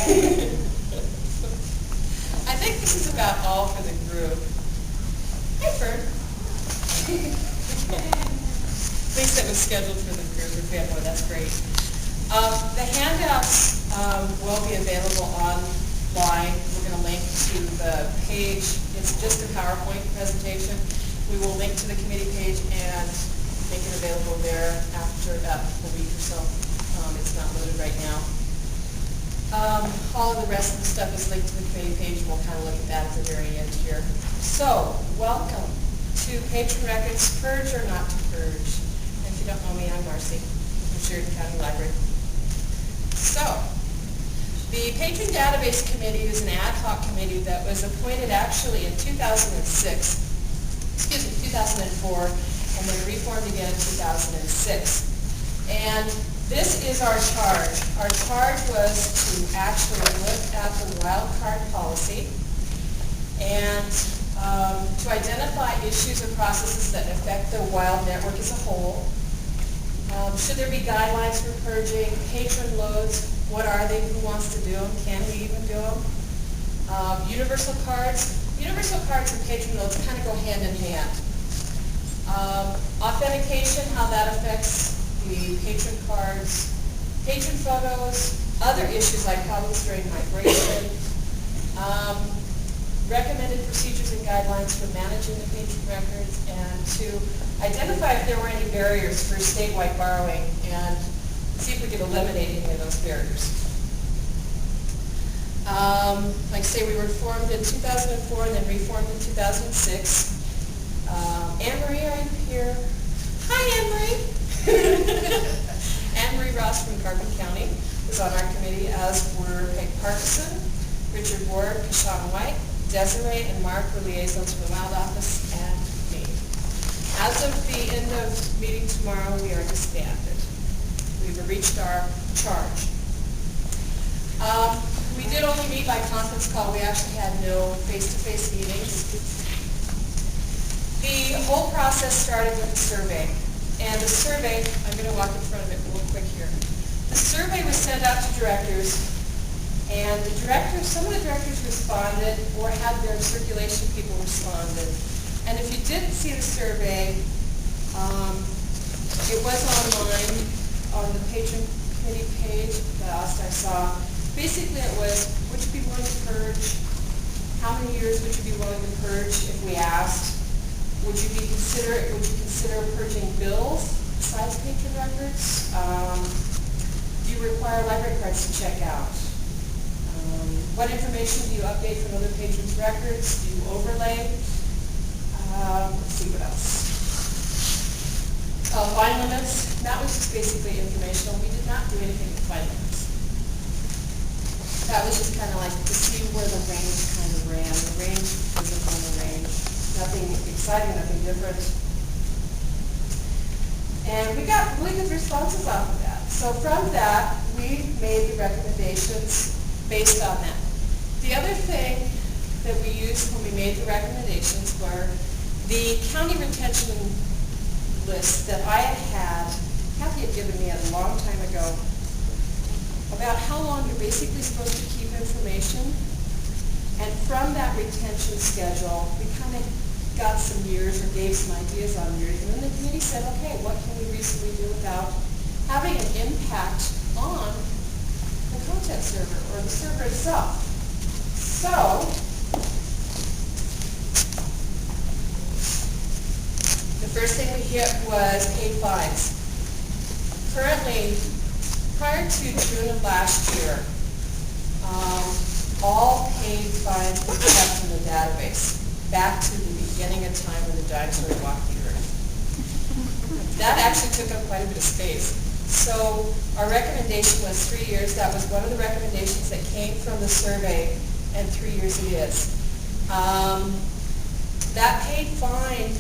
I think this is about all for the group. Hi, Fern. At least it was scheduled for the group. If we have more, that's great. The handouts will be available online. We're going to link to the page. It's just a PowerPoint presentation. We will link to the committee page and make it available there after a week or so. It's not loaded right now. All of the rest of the stuff is linked to the committee page, and we'll kind of look at that at the very end here. So, welcome to Patron Records, Purge or Not to Purge. And if you don't know me, I'm Marci from Sheridan County Library. So, the Patron Database Committee is an ad hoc committee that was appointed actually in 2004, and then reformed again in 2006. And this is our charge. Our charge was to actually look at the wild card policy and to identify issues or processes that affect the WYLD network as a whole. Should there be guidelines for purging? Patron loads, what are they? Who wants to do them? Can we even do them? Universal cards. Universal cards and patron loads kind of go hand in hand. Authentication, how that affects the patron cards, patron photos, other issues like problems during migration, recommended procedures and guidelines for managing the patron records, and to identify if there were any barriers for statewide borrowing and see if we could eliminate any of those barriers. Like I say, we were formed in 2004 and then reformed in 2006. Anne-Marie, are you here? Hi, Anne-Marie. Anne-Marie Ross from Carbon County is on our committee, as were Peg Parkinson, Richard Ward, Kashana White, Desiree, and Mark were liaisons from the WYLD office, and me. As of the end of meeting tomorrow, we are disbanded. We've reached our charge. We did only meet by conference call. We actually had no face-to-face meetings. The whole process started with a survey. And the survey, I'm going to walk in front of it real quick here. The survey was sent out to directors, and the directors, some of the directors responded or had their circulation people responded. And if you didn't see the survey, it was online on the patron committee page, the last I saw. Basically it was, would you be willing to purge? How many years would you be willing to purge if we asked? Would you consider purging bills besides patron records? Do you require library cards to check out? What information do you update from other patrons' records? Do you overlay? Let's see what else. Fine limits. That was just basically informational. We did not do anything with fine limits. That was just kind of like to see where the range kind of ran. The range isn't on the range. Nothing exciting, nothing different. And we got really good responses off of that. So from that, we made the recommendations based on that. The other thing that we used when we made the recommendations were the county retention list that I had, Kathy had given me a long time ago, about how long you're basically supposed to keep information. And from that retention schedule, we kind of got some years or gave some ideas on years. And then the committee said, okay, what can we reasonably do without having an impact on the content server or the server itself? So, the first thing we hit was paid fines. Currently, prior to June of last year, all paid fines were kept in the database, back to the beginning of time when the dinosaur walked the earth. That actually took up quite a bit of space. So our recommendation was 3 years. That was one of the recommendations that came from the survey, and 3 years it is. That paid fine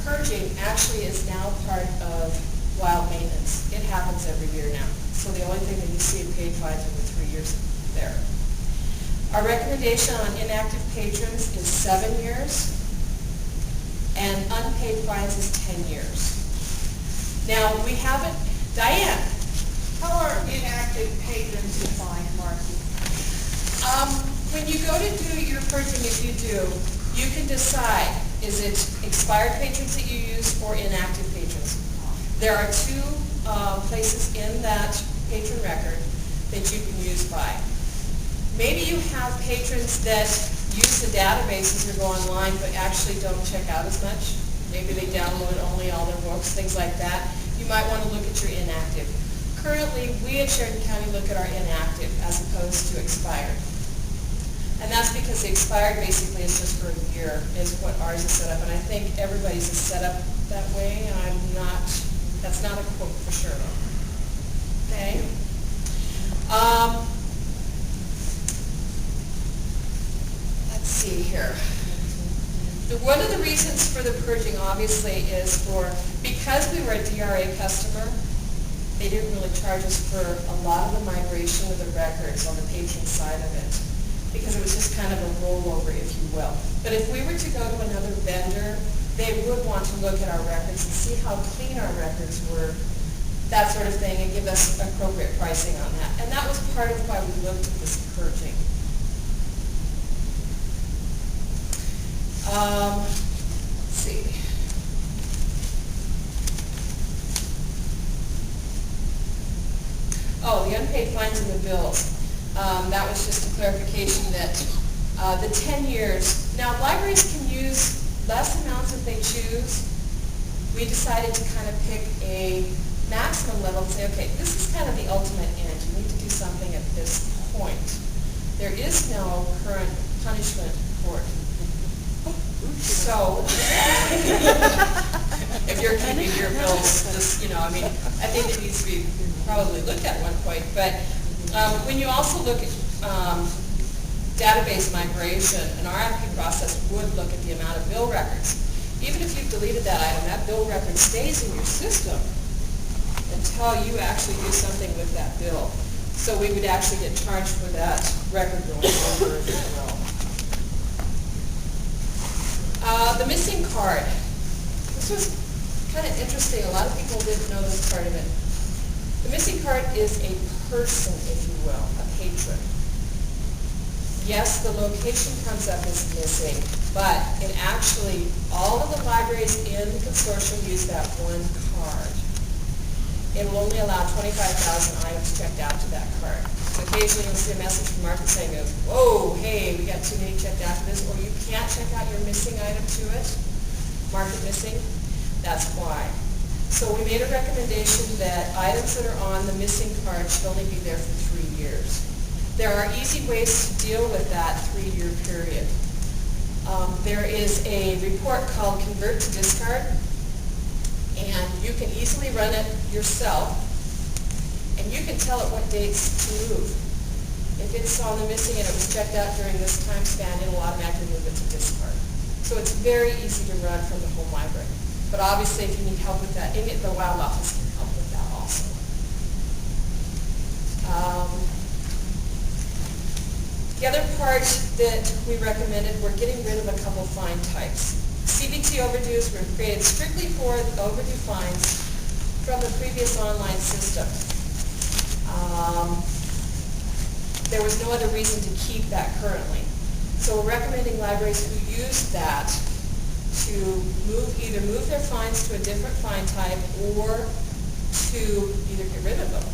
purging actually is now part of WYLD maintenance. It happens every year now. So the only thing that you see in paid fines are the 3 years there. Our recommendation on inactive patrons is 7 years, and unpaid fines is 10 years. Now, we haven't, Diane. How are inactive patrons defined? you go to do your purging, if you do, you can decide, is it expired patrons that you use or inactive patrons? There are two places in that patron record that you can use by. Maybe you have patrons that use the databases or go online but actually don't check out as much. Maybe they download only all their books, things like that. You might want to look at your inactive. Currently, we at Sheridan County look at our inactive as opposed to expired. And that's because the expired basically is just for a year, is what ours is set up. And I think everybody's is set up that way, and that's not a quote for sure. Okay? Let's see here. One of the reasons for the purging, obviously, is because we were a DRA customer, they didn't really charge us for a lot of the migration of the records on the patron side of it, because it was just kind of a rollover, if you will. But if we were to go to another vendor, they would want to look at our records and see how clean our records were, that sort of thing, and give us appropriate pricing on that. And that was part of why we looked at this purging. Let's see. Oh, the unpaid fines and the bills. That was just a clarification that the 10 years. Now, libraries can use less amounts if they choose. We decided to kind of pick a maximum level and say, okay, this is kind of the ultimate end. You need to do something at this point. There is no current punishment for it. So, if you're keeping your bills, just, I think it needs to be probably looked at one point. But when you also look at database migration, an RFP process would look at the amount of bill records. Even if you've deleted that item, that bill record stays in your system until you actually do something with that bill. So we would actually get charged for that record going over as well. The missing card. This was kind of interesting. A lot of people didn't know this part of it. The missing card is a person, if you will, a patron. Yes, the location comes up as missing, but it actually, all of the libraries in the consortium use that one card. It will only allow 25,000 items checked out to that card. So occasionally you'll see a message from Marci saying, whoa, hey, we got too many checked out to this, or you can't check out your missing item to it, mark it missing. That's why. So we made a recommendation that items that are on the missing card should only be there for 3 years. There are easy ways to deal with that 3-year period. There is a report called Convert to Discard, and you can easily run it yourself, and you can tell it what dates to move. If it's on the missing and it was checked out during this time span, it will automatically move it to discard. So it's very easy to run from the home library. But obviously, if you need help with that, the WYLD office can help with that also. The other part that we recommended, we're getting rid of a couple fine types. CBT overdues were created strictly for the overdue fines from the previous online system. There was no other reason to keep that currently. So we're recommending libraries who use that to either move their fines to a different fine type or to either get rid of them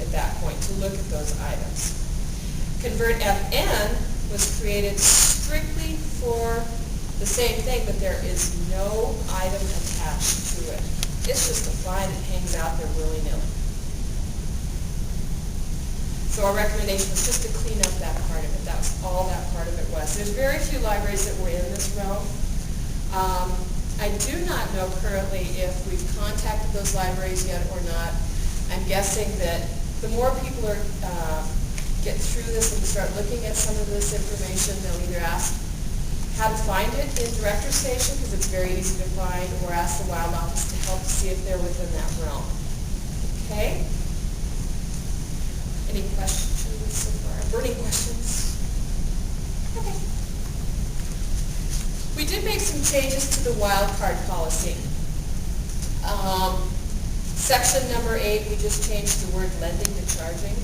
at that point, to look at those items. Convert FN was created strictly for the same thing, but there is no item attached to it. It's just a fine that hangs out there willy-nilly. So our recommendation was just to clean up that part of it. That was all that part of it was. There's very few libraries that were in this realm. I do not know currently if we've contacted those libraries yet or not. I'm guessing that the more people get through this and start looking at some of this information, they'll either ask how to find it in Director Station, because it's very easy to find, or ask the WYLD office to help to see if they're within that realm. Okay? Any questions so far? Burning questions? Okay. We did make some changes to the wildcard policy. Section number 8, we just changed the word lending to charging.